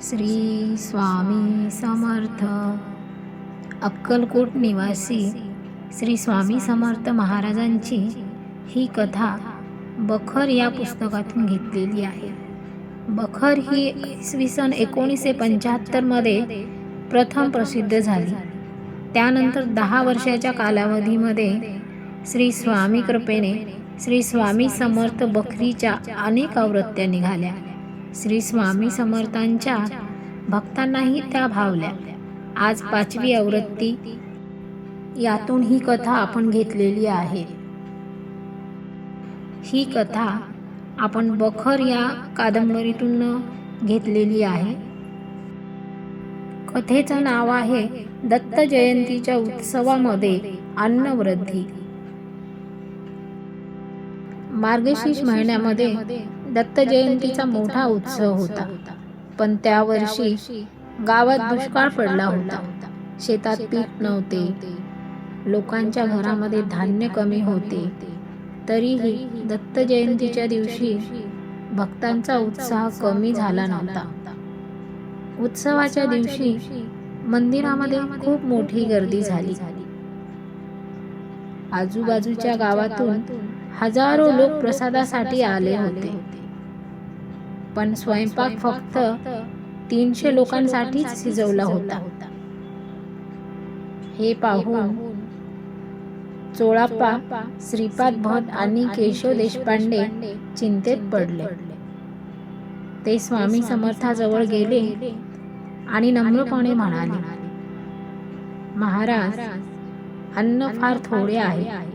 श्री स्वामी समर्थ. अक्कलकोट निवासी श्री स्वामी समर्थ महाराजांची ही कथा बखर या पुस्तकातून घेतलेली आहे. बखर ही इसवी सन 1975 मध्ये प्रथम प्रसिद्ध झाली. त्यानंतर 10 वर्षाच्या कालावधीमध्ये श्री स्वामी कृपेने श्री स्वामी समर्थ बखरीच्या अनेक आवृत्त्या निघाल्या. श्री स्वामी समर्थांच्या भक्तांनाही त्या भावल्या. आज 5वी आवृत्ती, यातून ही कथा आपण घेतलेली आहे. ही कथा आपण बखर या कादंबरीतून घेतलेली आहे. कथेचं नाव आहे दत्त जयंतीच्या उत्सवामध्ये अन्नवृद्धी. मार्गशीर्ष महिन्यामध्ये दत्त जयंतीचा मोठा उत्सव होता, पण त्या वर्षी गावात दुष्काळ पडला होता. शेतात पीक नव्हते, लोकांच्या घरामध्ये धान्य कमी होते. तरीही दत्त जयंतीच्या दिवशी भक्तांचा उत्साह कमी झाला नव्हता. उत्सवाच्या दिवशी मंदिरामध्ये खूप मोठी गर्दी झाली. आजूबाजूच्या गावातून हजारो लोक प्रसादासाठी आले होते, पण स्वयंपाक फक्त 300 लोकांसाठीच शिजवला होता. हे पाहून चोळाप्पा, श्रीपाद भट आणि केशव देशपांडे चिंतेत पडले. ते स्वामी समर्थाजवळ गेले आणि नम्रपणे म्हणाले, महाराज, अन्न फार थोडे आहे,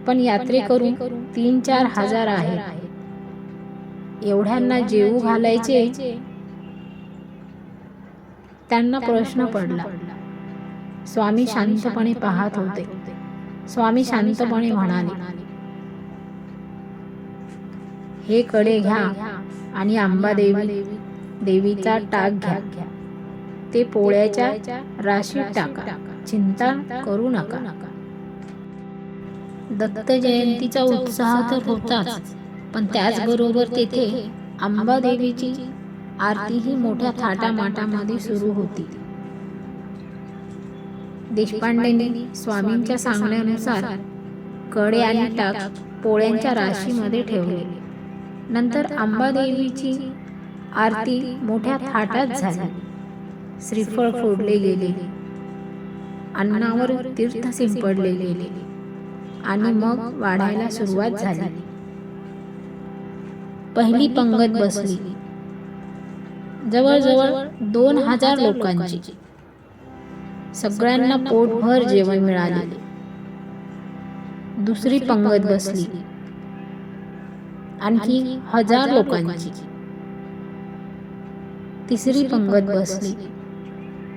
पण यात्रेकरू 3-4 हजार आहेत. एवढ्यांना जेवू घालायचे? त्यांना प्रश्न पडला. स्वामी शांतपणे पाहत होते. स्वामी शांतपणे म्हणाले, हे कडे घ्या आणि देवीचा टाक घ्या. ते पोळ्याच्या राशीत टाका. चिंता करू नका. दत्त जयंतीचा उत्साह तर होताच, पण त्याचबरोबर तेथे अंबादेवीची आरतीही मोठ्या थाटामाटामध्ये सुरू होती. देशपांडेंनी स्वामींच्या सांगण्यानुसार कडे आणि टाक पोळ्यांच्या राशीमध्ये ठेवले. नंतर अंबादेवीची आरती मोठ्या थाटात झाली. श्रीफळ फोडले गेले, अन्नावर तीर्थ शिंपडले गेले आणि मग वाढायला सुरुवात झाली. पहिली पंगत बसली, जवळजवळ 2000 लोकांची. सगळ्यांना पोटभर जेवण मिळाले. दुसरी पंगत बसली, आणखी 1000 लोकांची. तिसरी पंगत बसली,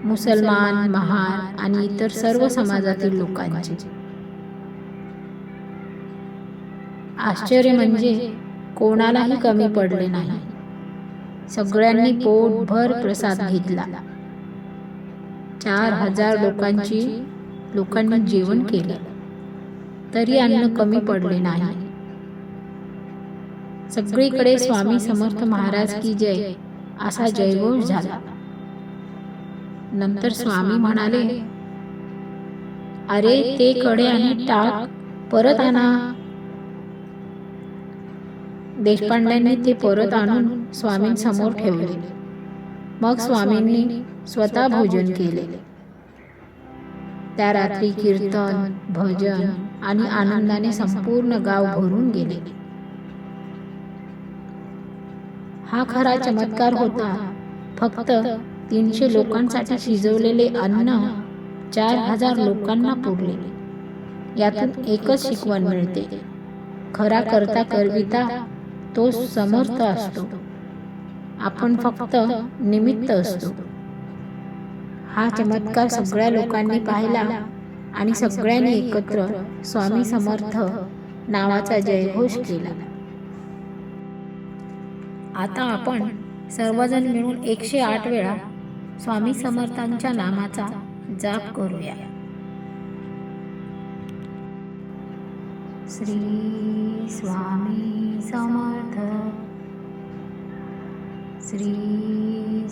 मुसलमान, महार आणि इतर सर्व समाजातील लोकांची. आश्चर्य म्हणजे कोणालाही कमी पडले नाही. सगळ्यांनी पोटभर प्रसाद घेतला. 4000 लोकांनी जेवण केले, तरी अन्न कमी पडले नाही. सगळीकडे स्वामी समर्थ महाराज की जय असा जयघोष झाला. नंतर स्वामी म्हणाले, अरे, ते कडे आणि टाक परत आणा. देशपांड्यांनी ते परत आणून स्वामींसमोर ठेवले. मग स्वामींनी स्वतः भोजन केले. त्या रात्री कीर्तन, भजन आणि आनंदाने संपूर्ण गाव भरून गेले. हा खरा चमत्कार होता. फक्त 300 लोकांसाठी शिजवलेले अन्न 4000 लोकांना पुरले. यातून एकच शिकवण मिळते, खरा करता करविता तो समर्थ असतो. आपण फक्त निमित्त असतो. हा चमत्कार सगळ्या लोकांनी पाहिला आणि सगळ्यांनी एकत्र स्वामी समर्थ नावाचा जयघोष केला. आता आपण सर्वजण मिळून 108 वेळा स्वामी समर्थांच्या नामाचा जाप करूया. श्री स्वामी समर्थ, श्री